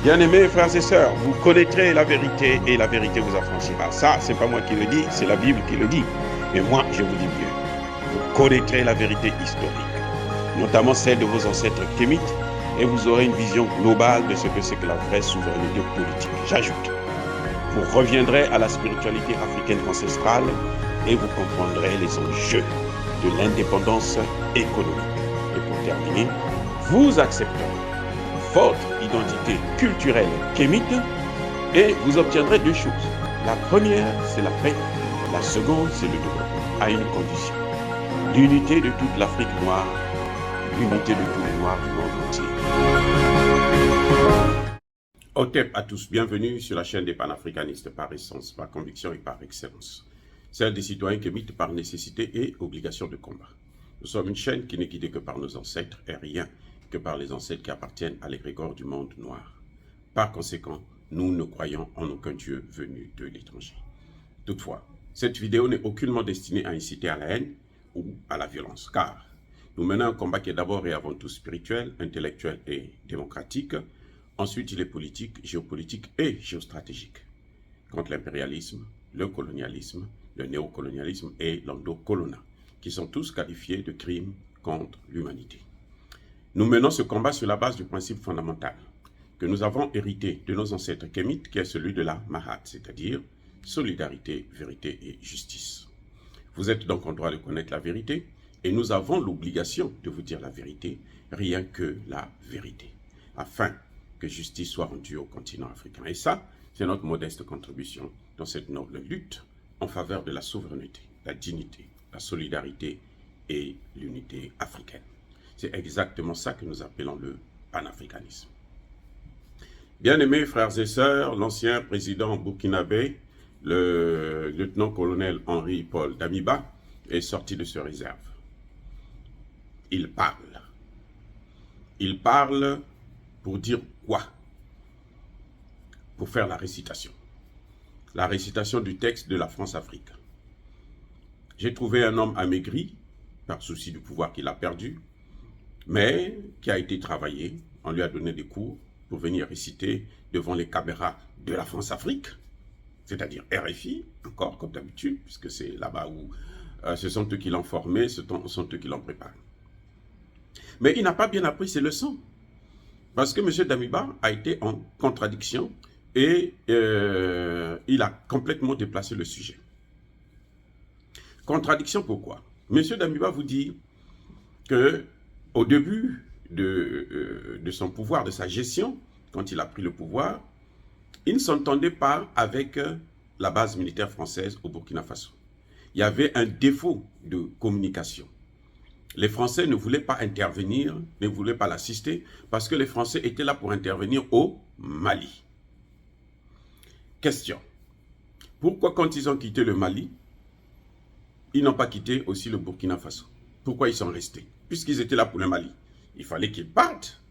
Bien-aimés frères et sœurs, vous connaîtrez la vérité et la vérité vous affranchira. Ça, c'est pas moi qui le dis, c'est la Bible qui le dit. Mais moi, je vous dis mieux. Vous connaîtrez la vérité historique, notamment celle de vos ancêtres kémites, et vous aurez une vision globale de ce que c'est que la vraie souveraineté politique. J'ajoute, vous reviendrez à la spiritualité africaine ancestrale et vous comprendrez les enjeux de l'indépendance économique. Et pour terminer, vous accepterez votre identité culturelle kémite et vous obtiendrez deux choses. La première, c'est la paix. La seconde, c'est le développement, à une condition. L'unité de toute l'Afrique noire, l'unité de tous les Noirs du monde entier. Otep à tous, bienvenue sur la chaîne des panafricanistes par essence, par conviction et par excellence. Celle des citoyens kémites par nécessité et obligation de combat. Nous sommes une chaîne qui n'est guidée que par nos ancêtres et rien que par les ancêtres qui appartiennent à l'égrégore du monde noir. Par conséquent, nous ne croyons en aucun Dieu venu de l'étranger. Toutefois, cette vidéo n'est aucunement destinée à inciter à la haine ou à la violence, car nous menons un combat qui est d'abord et avant tout spirituel, intellectuel et démocratique. Ensuite, il est politique, géopolitique et géostratégique, contre l'impérialisme, le colonialisme, le néocolonialisme et l'endocolonat, qui sont tous qualifiés de crimes contre l'humanité. Nous menons ce combat sur la base du principe fondamental que nous avons hérité de nos ancêtres kémites, qui est celui de la Mahat, c'est-à-dire solidarité, vérité et justice. Vous êtes donc en droit de connaître la vérité et nous avons l'obligation de vous dire la vérité, rien que la vérité, afin que justice soit rendue au continent africain. Et ça, c'est notre modeste contribution dans cette noble lutte en faveur de la souveraineté, la dignité, la solidarité et l'unité africaine. C'est exactement ça que nous appelons le panafricanisme. Bien-aimés frères et sœurs, l'ancien président burkinabé, le lieutenant-colonel Henri-Paul Damiba, est sorti de ce réserve. Il parle. Il parle pour dire quoi? Pour faire la récitation. La récitation du texte de la France-Afrique. J'ai trouvé un homme amaigri, par souci du pouvoir qu'il a perdu, mais qui a été travaillé. On lui a donné des cours pour venir réciter devant les caméras de la France-Afrique, c'est-à-dire RFI, encore comme d'habitude, puisque c'est là-bas où ce sont eux qui l'ont formé, ce sont eux qui l'ont préparé. Mais il n'a pas bien appris ses leçons, parce que M. Damiba a été en contradiction et il a complètement déplacé le sujet. Contradiction pourquoi? M. Damiba vous dit que au début de son pouvoir, de sa gestion, quand il a pris le pouvoir, il ne s'entendait pas avec la base militaire française au Burkina Faso. Il y avait un défaut de communication. Les Français ne voulaient pas intervenir, ne voulaient pas l'assister, parce que les Français étaient là pour intervenir au Mali. Question. Pourquoi quand ils ont quitté le Mali, ils n'ont pas quitté aussi le Burkina Faso? Pourquoi ils sont restés? Puisqu'ils étaient là pour le Mali. Il fallait qu'ils partent.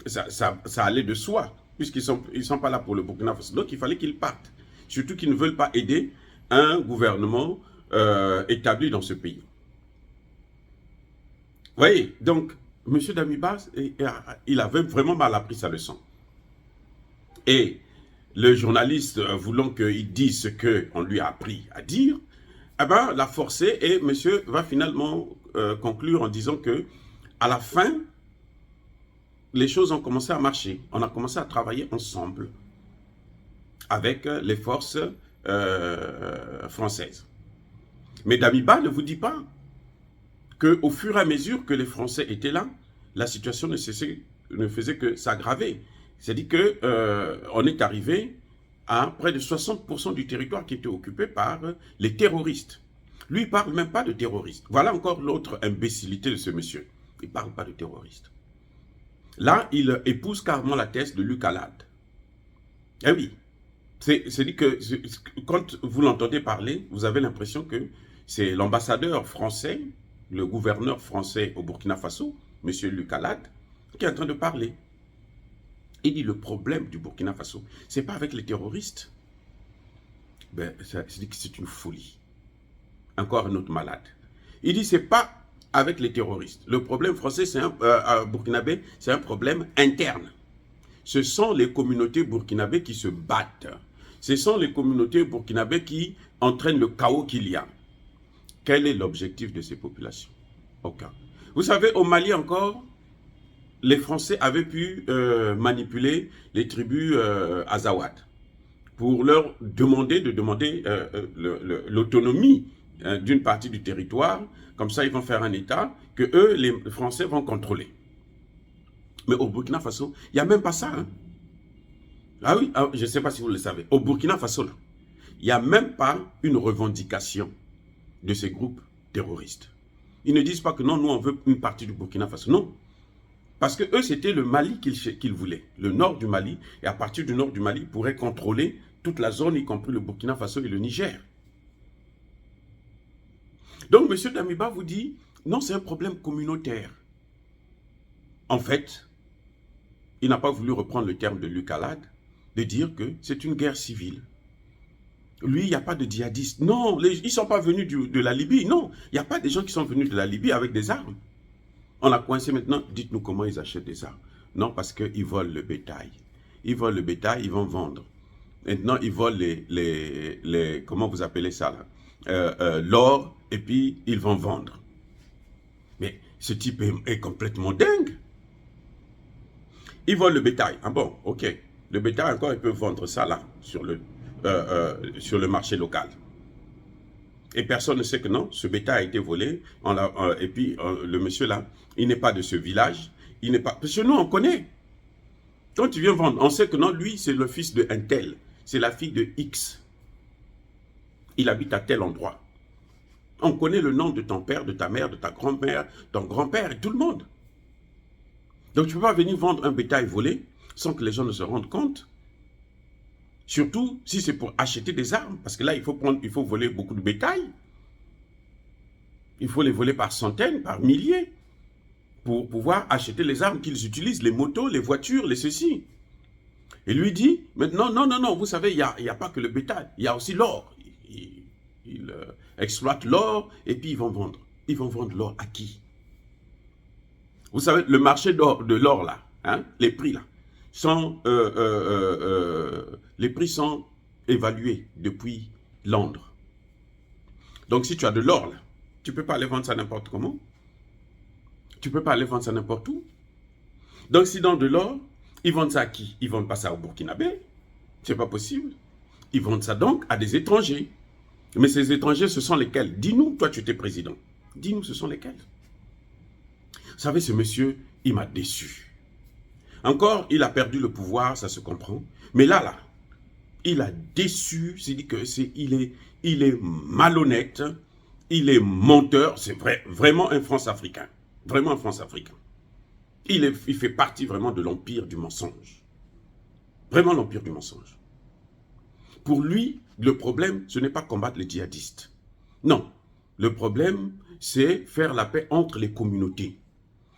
Ça allait de soi, puisqu'ils ne sont pas là pour le Burkina Faso. Donc il fallait qu'ils partent. Surtout qu'ils ne veulent pas aider un gouvernement établi dans ce pays. Vous voyez, donc, M. Damiba, il avait vraiment mal appris sa leçon. Et le journaliste, voulant qu'il dise ce qu'on lui a appris à dire, eh ben, l'a forcé et monsieur va finalement conclure en disant que à la fin, les choses ont commencé à marcher. On a commencé à travailler ensemble avec les forces françaises. Mais Damiba ne vous dit pas qu'au fur et à mesure que les Français étaient là, la situation ne faisait que s'aggraver. C'est-à-dire qu'on est arrivé à près de 60% du territoire qui était occupé par les terroristes. Lui, il ne parle même pas de terroristes. Voilà encore l'autre imbécilité de ce monsieur. Il ne parle pas de terroristes. Là, il épouse carrément la thèse de Luc Alade. Eh oui, c'est-à-dire que quand vous l'entendez parler, vous avez l'impression que c'est l'ambassadeur français, le gouverneur français au Burkina Faso, M. Luc Alade, qui est en train de parler. Il dit le problème du Burkina Faso, ce n'est pas avec les terroristes. Ben, c'est une folie. Encore un autre malade. Il dit ce n'est pas avec les terroristes. Le problème français, burkinabé, c'est un problème interne. ce sont les communautés burkinabées qui se battent. Ce sont les communautés burkinabées qui entraînent le chaos qu'il y a. Quel est l'objectif de ces populations? Aucun. Vous savez, au Mali encore, les Français avaient pu manipuler les tribus Azawad pour leur demander l'autonomie d'une partie du territoire. Comme ça, ils vont faire un État que eux, les Français, vont contrôler. Mais au Burkina Faso, il n'y a même pas ça. Hein. Ah oui, je ne sais pas si vous le savez. Au Burkina Faso, il n'y a même pas une revendication de ces groupes terroristes. Ils ne disent pas que non, nous on veut une partie du Burkina Faso. Non. Parce que eux, c'était le Mali qu'ils voulaient. Le nord du Mali. Et à partir du nord du Mali, ils pourraient contrôler toute la zone, y compris le Burkina Faso et le Niger. Donc, M. Damiba vous dit, non, c'est un problème communautaire. En fait, il n'a pas voulu reprendre le terme de Luc Alad, de dire que c'est une guerre civile. Lui, il n'y a pas de djihadistes. Non, ils ne sont pas venus de la Libye. Non, il n'y a pas des gens qui sont venus de la Libye avec des armes. On a coincé maintenant. Dites-nous comment ils achètent des armes. Non, parce qu'ils volent le bétail. Ils volent le bétail, ils vont vendre. Maintenant, ils volent comment vous appelez ça là, l'or, et puis ils vont vendre. Mais ce type est complètement dingue. Ils volent le bétail. Ah bon, ok. Le bétail encore, ils peuvent vendre ça là, sur le marché local. Et personne ne sait que non, ce bétail a été volé. Et puis, le monsieur là, il n'est pas de ce village. Il n'est pas... Parce que nous, on connaît. Quand tu viens vendre, on sait que non, lui, c'est le fils de un tel. C'est la fille de X. Il habite à tel endroit. On connaît le nom de ton père, de ta mère, de ta grand-mère, ton grand-père et tout le monde. Donc, tu ne peux pas venir vendre un bétail volé sans que les gens ne se rendent compte. Surtout si c'est pour acheter des armes. Parce que là, il faut voler beaucoup de bétail. Il faut les voler par centaines, par milliers. Pour pouvoir acheter les armes qu'ils utilisent, les motos, les voitures, les ceci. Et lui dit, maintenant, non, vous savez, il n'y a pas que le bétail, il y a aussi l'or. Ils exploitent l'or et puis ils vont vendre. Ils vont vendre l'or à qui? Vous savez, le marché de l'or là, hein, les prix là, les prix sont évalués depuis Londres. Donc si tu as de l'or là, tu ne peux pas aller vendre ça n'importe comment. Tu ne peux pas aller vendre ça n'importe où. Donc si dans de l'or, ils vendent ça à qui? Ils ne vendent pas ça au Burkinabé. C'est pas possible. Ils vendent ça donc à des étrangers. Mais ces étrangers, ce sont lesquels? Dis-nous, toi tu étais président. Dis-nous, ce sont lesquels? Vous savez, ce monsieur, il m'a déçu. Encore, il a perdu le pouvoir, ça se comprend. Mais là, il a déçu, c'est dit que il est malhonnête, il est menteur, c'est vraiment un France-Africain. Vraiment un France-Africain. Il fait partie vraiment de l'empire du mensonge. Vraiment l'empire du mensonge. Pour lui, le problème, ce n'est pas combattre les djihadistes. Non. Le problème, c'est faire la paix entre les communautés.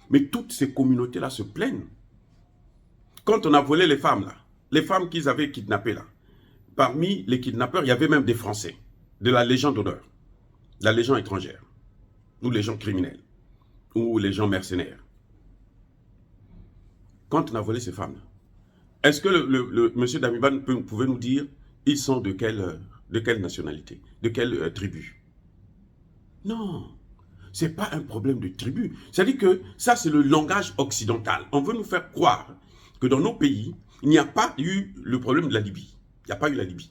Mais toutes ces communautés-là se plaignent. Quand on a volé les femmes, là, les femmes qu'ils avaient kidnappées, là, parmi les kidnappeurs, il y avait même des Français, de la Légion d'honneur, de la Légion étrangère, ou les gens criminels, ou les gens mercenaires. Quand on a volé ces femmes, est-ce que le monsieur Damiba pouvait nous dire, ils sont de quelle nationalité, de quelle tribu? Non, ce n'est pas un problème de tribu. C'est-à-dire que ça, c'est le langage occidental. On veut nous faire croire que dans nos pays, il n'y a pas eu le problème de la Libye. Il n'y a pas eu la Libye.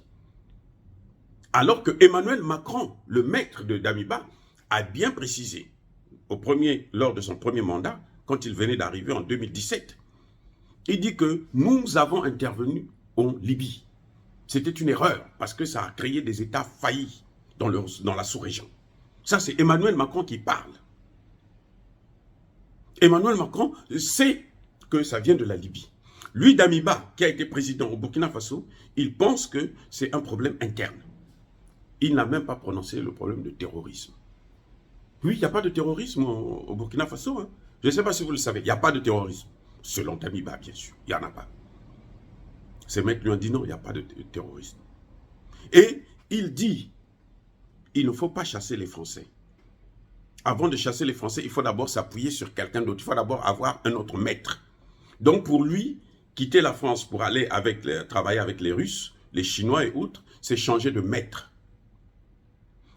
Alors que Emmanuel Macron, le maître de Damiba, a bien précisé, lors de son premier mandat, quand il venait d'arriver en 2017, il dit que nous avons intervenu en Libye. C'était une erreur, parce que ça a créé des États faillis dans la sous-région. Ça, c'est Emmanuel Macron qui parle. Emmanuel Macron sait que ça vient de la Libye. Lui, Damiba, qui a été président au Burkina Faso, il pense que c'est un problème interne. Il n'a même pas prononcé le problème de terrorisme. Oui, il n'y a pas de terrorisme au Burkina Faso. Hein. Je ne sais pas si vous le savez, il n'y a pas de terrorisme. Selon Damiba, bien sûr, il n'y en a pas. Ces mecs lui ont dit non, il n'y a pas de terrorisme. Et il dit, il ne faut pas chasser les Français. Avant de chasser les Français, il faut d'abord s'appuyer sur quelqu'un d'autre. Il faut d'abord avoir un autre maître. Donc pour lui, quitter la France pour aller travailler avec les Russes, les Chinois et autres, c'est changer de maître.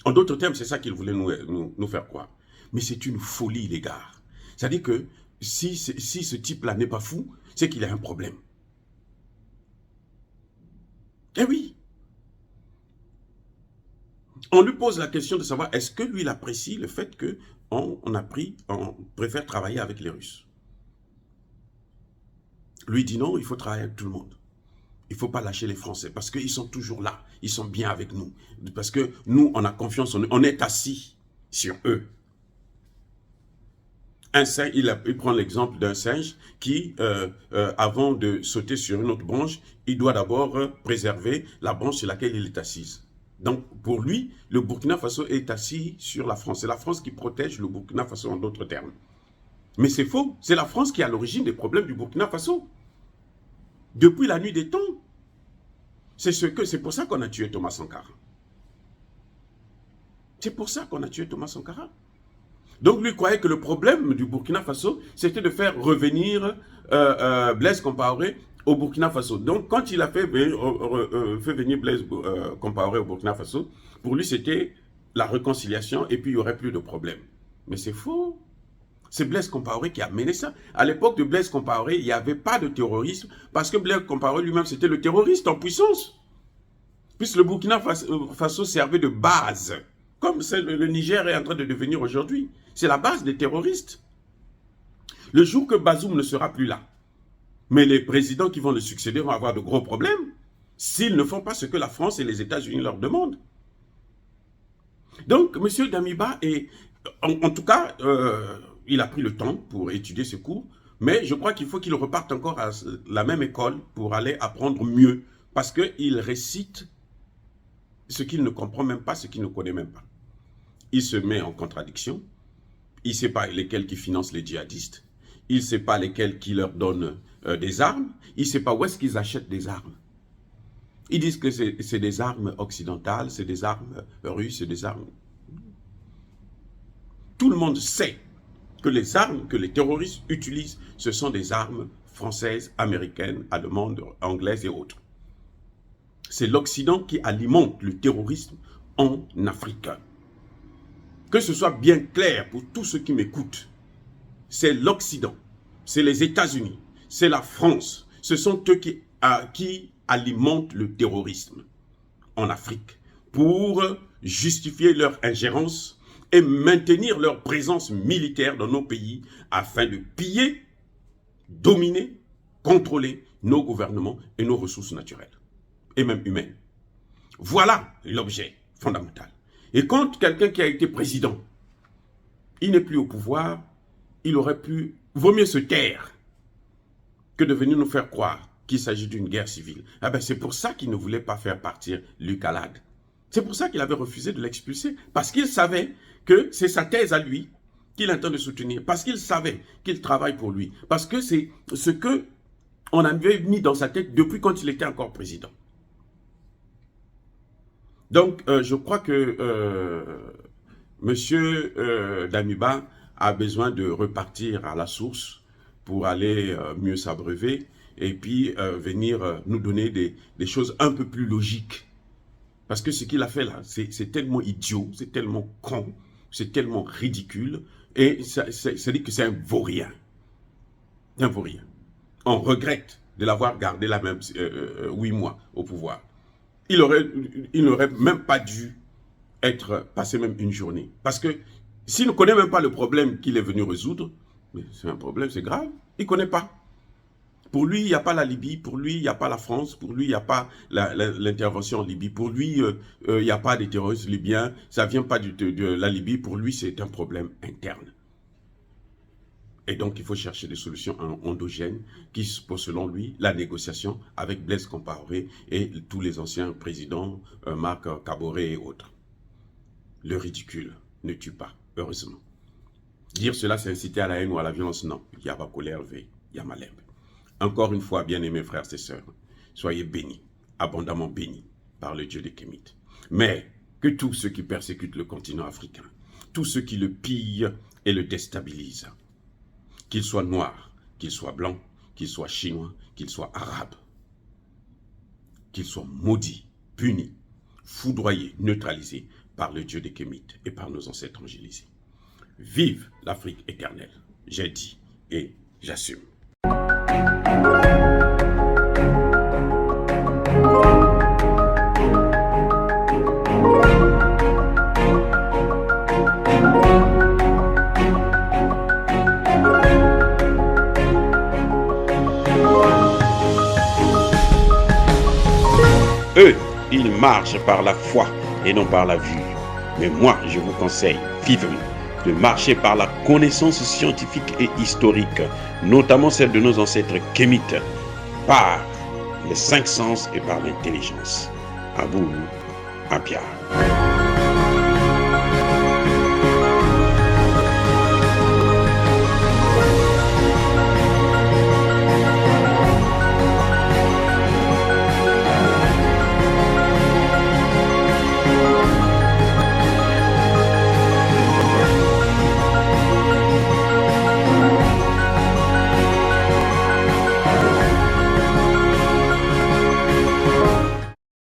En d'autres termes, c'est ça qu'ils voulaient nous faire croire. Mais c'est une folie, les gars. C'est-à-dire que si ce type-là n'est pas fou, c'est qu'il a un problème. Eh oui. On lui pose la question de savoir, est-ce que lui, il apprécie le fait qu'on préfère travailler avec les Russes? Lui dit non, il faut travailler avec tout le monde. Il ne faut pas lâcher les Français parce qu'ils sont toujours là. Ils sont bien avec nous. Parce que nous, on a confiance en eux. On est assis sur eux. Un singe, il prend l'exemple d'un singe qui, avant de sauter sur une autre branche, il doit d'abord préserver la branche sur laquelle il est assis. Donc, pour lui, le Burkina Faso est assis sur la France. C'est la France qui protège le Burkina Faso en d'autres termes. Mais c'est faux. C'est la France qui est à l'origine des problèmes du Burkina Faso. Depuis la nuit des temps. C'est pour ça qu'on a tué Thomas Sankara. C'est pour ça qu'on a tué Thomas Sankara. Donc lui croyait que le problème du Burkina Faso, c'était de faire revenir Blaise Compaoré au Burkina Faso. Donc quand il a fait venir Blaise Compaoré au Burkina Faso, pour lui c'était la réconciliation et puis il n'y aurait plus de problème. Mais c'est faux. C'est Blaise Compaoré qui a mené ça. À l'époque de Blaise Compaoré, il n'y avait pas de terrorisme parce que Blaise Compaoré lui-même c'était le terroriste en puissance. Puisque le Burkina Faso servait de base, comme le Niger est en train de devenir aujourd'hui. C'est la base des terroristes. Le jour que Bazoum ne sera plus là, mais les présidents qui vont le succéder vont avoir de gros problèmes s'ils ne font pas ce que la France et les États-Unis leur demandent. Donc, M. Damiba, en tout cas, il a pris le temps pour étudier ce cours, mais je crois qu'il faut qu'il reparte encore à la même école pour aller apprendre mieux, parce qu'il récite ce qu'il ne comprend même pas, ce qu'il ne connaît même pas. Il se met en contradiction, il ne sait pas lesquels qui financent les djihadistes, il ne sait pas lesquels qui leur donnent des armes, il ne sait pas où est-ce qu'ils achètent des armes. Ils disent que c'est des armes occidentales, c'est des armes russes, c'est des armes... Tout le monde sait que les armes que les terroristes utilisent, ce sont des armes françaises, américaines, allemandes, anglaises et autres. C'est l'Occident qui alimente le terrorisme en Afrique. Que ce soit bien clair pour tous ceux qui m'écoutent, c'est l'Occident, c'est les États-Unis, c'est la France, ce sont eux qui alimentent le terrorisme en Afrique pour justifier leur ingérence et maintenir leur présence militaire dans nos pays afin de piller, dominer, contrôler nos gouvernements et nos ressources naturelles et même humaines. Voilà l'objet fondamental. Et quand quelqu'un qui a été président, il n'est plus au pouvoir, il aurait pu, vaut mieux se taire que de venir nous faire croire qu'il s'agit d'une guerre civile. Ah ben c'est pour ça qu'il ne voulait pas faire partir Luc Alade. C'est pour ça qu'il avait refusé de l'expulser, parce qu'il savait que c'est sa thèse à lui qu'il entend de soutenir, parce qu'il savait qu'il travaille pour lui, parce que c'est ce que on avait mis dans sa tête depuis quand il était encore président. Donc, je crois que M. Damiba a besoin de repartir à la source pour aller mieux s'abreuver et puis venir nous donner des choses un peu plus logiques. Parce que ce qu'il a fait là, c'est tellement idiot, c'est tellement con, c'est tellement ridicule et ça dit que c'est un vaurien. Un vaurien. On regrette de l'avoir gardé là même 8 mois au pouvoir. Il n'aurait même pas dû passer même une journée. Parce que s'il ne connaît même pas le problème qu'il est venu résoudre, c'est un problème, c'est grave, il ne connaît pas. Pour lui, il n'y a pas la Libye, pour lui, il n'y a pas la France, pour lui, il n'y a pas l'intervention en Libye, pour lui, il n'y a pas des terroristes libyens, ça ne vient pas de la Libye, pour lui, c'est un problème interne. Et donc, il faut chercher des solutions endogènes qui, selon lui, la négociation avec Blaise Compaoré et tous les anciens présidents, Marc Kaboré et autres. Le ridicule ne tue pas, heureusement. Dire cela, c'est inciter à la haine ou à la violence, non. Il y a Bakolé, il y a Malherbe. Encore une fois, bien-aimés frères et sœurs, soyez bénis, abondamment bénis par le Dieu des Kémites. Mais que tous ceux qui persécutent le continent africain, tous ceux qui le pillent et le déstabilisent, qu'ils soient noirs, qu'ils soient blancs, qu'ils soient chinois, qu'ils soient arabes, qu'ils soient maudits, punis, foudroyés, neutralisés par le Dieu des Kémites et par nos ancêtres angélisés. Vive l'Afrique éternelle, j'ai dit et j'assume. Eux, ils marchent par la foi et non par la vue. Mais moi, je vous conseille vivement de marcher par la connaissance scientifique et historique, notamment celle de nos ancêtres kémites, par les 5 sens et par l'intelligence. À vous, à Pierre.